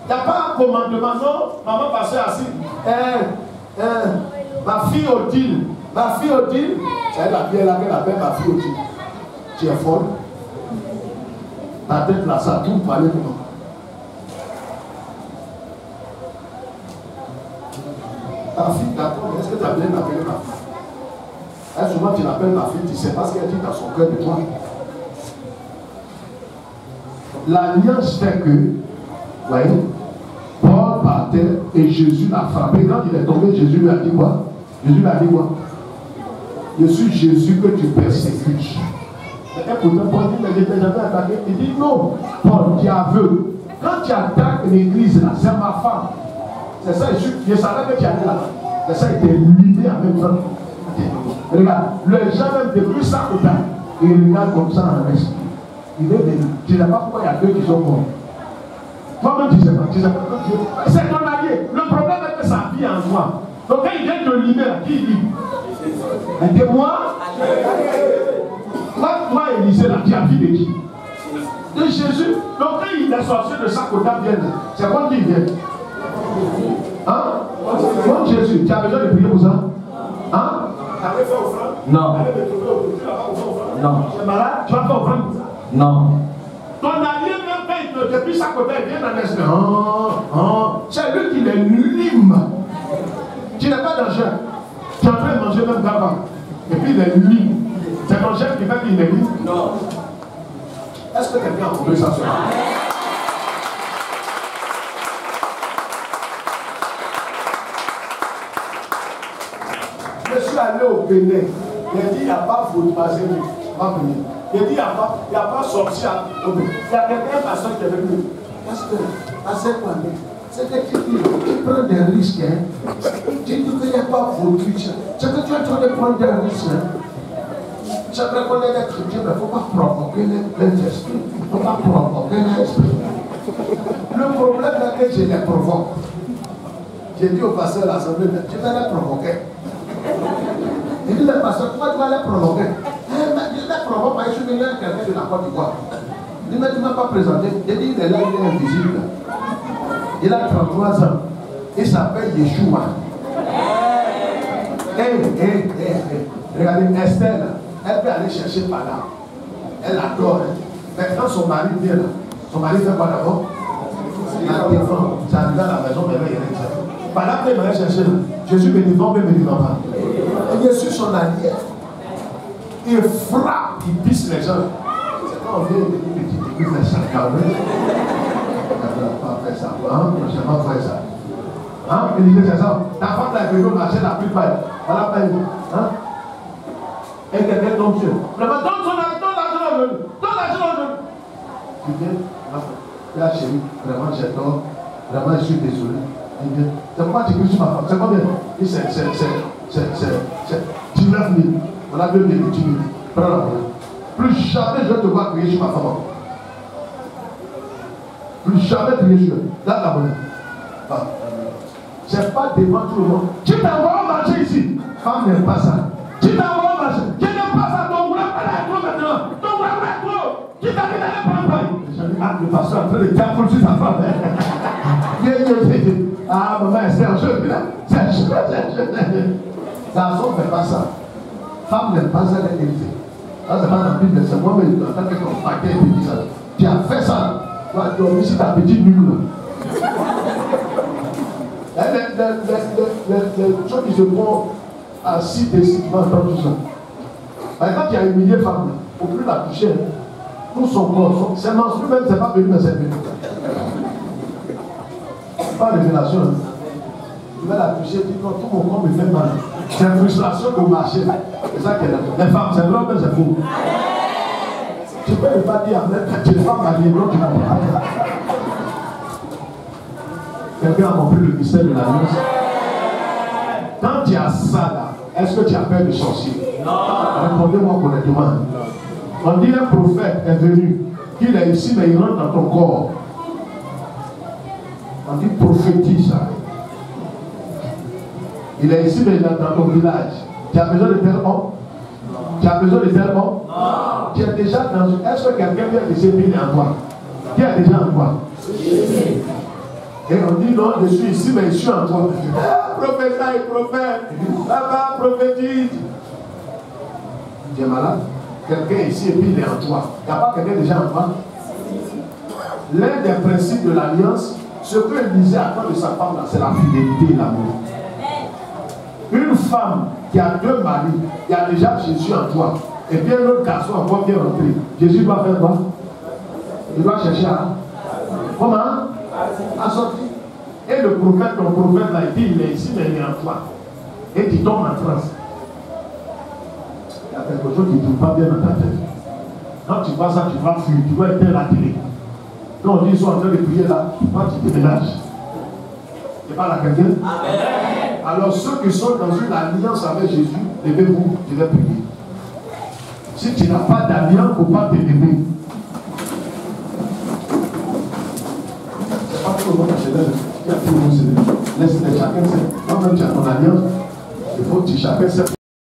Il n'y a pas un commandement, non, maman passait assise. Ma fille Odile, c'est la fille là qu'elle appelle ma fille Odile. Tu es folle. Ta tête là, ça tourne pour aller comment? Ta fille, d'accord, mais est-ce que tu as bien appelé ma fille? Et souvent tu l'appelles ma fille, tu ne sais pas ce qu'elle dit dans son cœur de toi. L'alliance fait que, voyez, Paul partait et Jésus l'a frappé. Quand il est tombé, Jésus lui a dit quoi? Jésus lui a dit quoi? Je suis Jésus que tu persécutes. Et pourtant, Paul dit, mais je t'ai jamais attaqué. Il dit, non, Paul, tu aveugle. Quand tu attaques l'église, là, c'est ma femme. C'est ça, je savais que tu allais là. C'est ça, il était limité en même temps. Regarde, les gens même depuis ça, ils regardent comme ça en reste. Il est venu. Tu ne sais pas pourquoi il y a deux qui sont morts. Toi-même, tu ne sais pas. C'est ton allié. Le problème est que ça vit en toi. Donc, quand il vient de libérer, qui dit? Et moi, toi, Élisée, là, tu as vu de qui? De Jésus. Donc, quand il est sorti de sa côte, c'est quoi qui vient? Hein? Mon Jésus, tu as besoin de prier pour ça? Hein? Tu avais fait offrande? Non. Non. Tu es malade? Tu vas faire offrande? Non. Ton allié, même quand depuis sa côté, il vient dans l'esprit. C'est lui qui les lime. Tu n'es pas dans le jeûne. Tu es en train de manger même d'avant. Et puis il est lime. C'est ton chef qui fait qu'il est lime? Non. Est-ce que quelqu'un a trouvé ça sur moi? Je suis allé au Bénin. Il a dit il n'y a pas de faute passer. Il a dit il n'y a pas sorti au Bénin. Il y a quelqu'un pasteur qui est venu. Parce que, à cette année, c'est que tu prends des risques. Tu dis qu'il n'y a pas de faute. C'est que tu es en train de prendre des risques. J'aimerais qu'on ait des chrétiens, mais il ne faut pas provoquer les esprits. Il ne faut pas provoquer les esprits. Le problème est que je les provoque. J'ai dit au pasteur de l'Assemblée, tu vas les provoquer. Il dit, le pasteur, pourquoi tu vas les provoquer? Je les provoque, mais je suis venu à quelqu'un de la Côte d'Ivoire. Il dit, mais tu ne m'as pas présenté. J'ai dit, il est là, il est invisible. Il a 33 ans. Il s'appelle Yeshua. Regardez, Esther, elle peut aller chercher par là. Elle adore. Mais quand son mari vient là, son mari fait quoi d'abord? Il la défend. Ça arrive à la maison, mais il y a rien. Par là, il va aller chercher. Jésus me défend, mais me défend pas. Et Jésus, son allié, il frappe, il pisse les gens. C'est quand on vient de dire que tu peux faire ça, quand même. Tu ne pas faire ça. Hein? Je ne sais pas faire ça. Hein? Il dit, c'est ça. Ta femme est venue au marché, la plus belle. Elle a payé. Hein? Et quelqu'un tombe sur. Vraiment, donne l'argent. Tu viens, là, chérie, vraiment, j'ai tort. Vraiment, je suis désolé. C'est pourquoi tu cries sur ma femme. C'est combien? C'est c'est 19 000. On a 2 000, 10 000. Prends la monnaie. Plus jamais je vais te voir crier sur ma femme. Plus jamais crier sur elle. Donne la monnaie. Ah. C'est pas devant tout le monde. Tu t'envoies au marché ici. Femme n'aime pas ça. Tu t'envoies au marché. Tu n'aimes pas ça. Ton boulot pas là trop maintenant. Ton boulot pas trop. Tu t'arrives à la prendre. Le pasteur est en train de calculer sur sa femme. Ah, maman, c'est un jeu. C'est un jeu. Garçon ne fait pas ça. Femme n'aime pas ça d'être élevée. Ça, c'est pas dans la Bible. C'est moi, mais en tant que ton paquet, il dit ça. Tu as fait ça. Tu as dormi sur ta petite nuque. Les gens qui se font assis décidément dans tout ça. Quand il y a humilié femme, il ne faut plus la toucher. Tout son corps, ses menstrues même, c'est pas venu dans cette minute. Pas révélation. Tu vas la toucher, tu dis non, tout mon corps me fait mal. C'est une frustration de marcher. C'est ça qu'elle a. Les femmes, c'est vrai, mais c'est faux. Tu peux ne pas dire amen quand tu es femme mariée, non, tu n'as pas. Quelqu'un a compris le mystère de l'alliance? Quand tu as ça là, est-ce que tu as peur de sorcier? Non. Répondez-moi honnêtement. On dit un prophète est venu, qu'il est ici, mais il rentre dans ton corps. On dit prophétise ça. Il est ici, mais il est dans ton village. Tu as besoin de tel homme? Tu as besoin de tel homme? Non. Tu es déjà dans une. Est-ce que quelqu'un vient de s'épiler en toi? Qui est déjà en toi? Et on dit non, je suis ici, mais je suis en toi. Prophète et prophète. Papa, prophétise. Tu es malade? Quelqu'un ici et puis il est en toi. Il n'y a pas quelqu'un déjà en toi? L'un des principes de l'alliance, ce que disait à toi de sa femme, c'est la fidélité et l'amour. Une femme qui a 2 maris, il y a déjà Jésus en toi. Et puis un autre garçon encore vient rentrer. Jésus doit faire quoi? Il doit chercher à. Comment? À sortir. Et le prophète, ton prophète là, il dit, il est ici, mais il est en toi. Et tu tombes en transe. Il y a quelque chose qui ne tourne pas bien dans ta tête. Quand tu vois ça, tu vas fuir, tu dois éteindre la télé. Quand on dit qu'ils sont en train de prier là, toi tu te ménages. Tu parles à quelqu'un? Alors ceux qui sont dans une alliance avec Jésus, levez-vous, je vais prier. Si tu n'as pas d'alliance, il ne faut pas te lever. C'est pas tout le monde qui se lève. Laisse chacun, toi-même tu as ton alliance. Il faut que chacun sait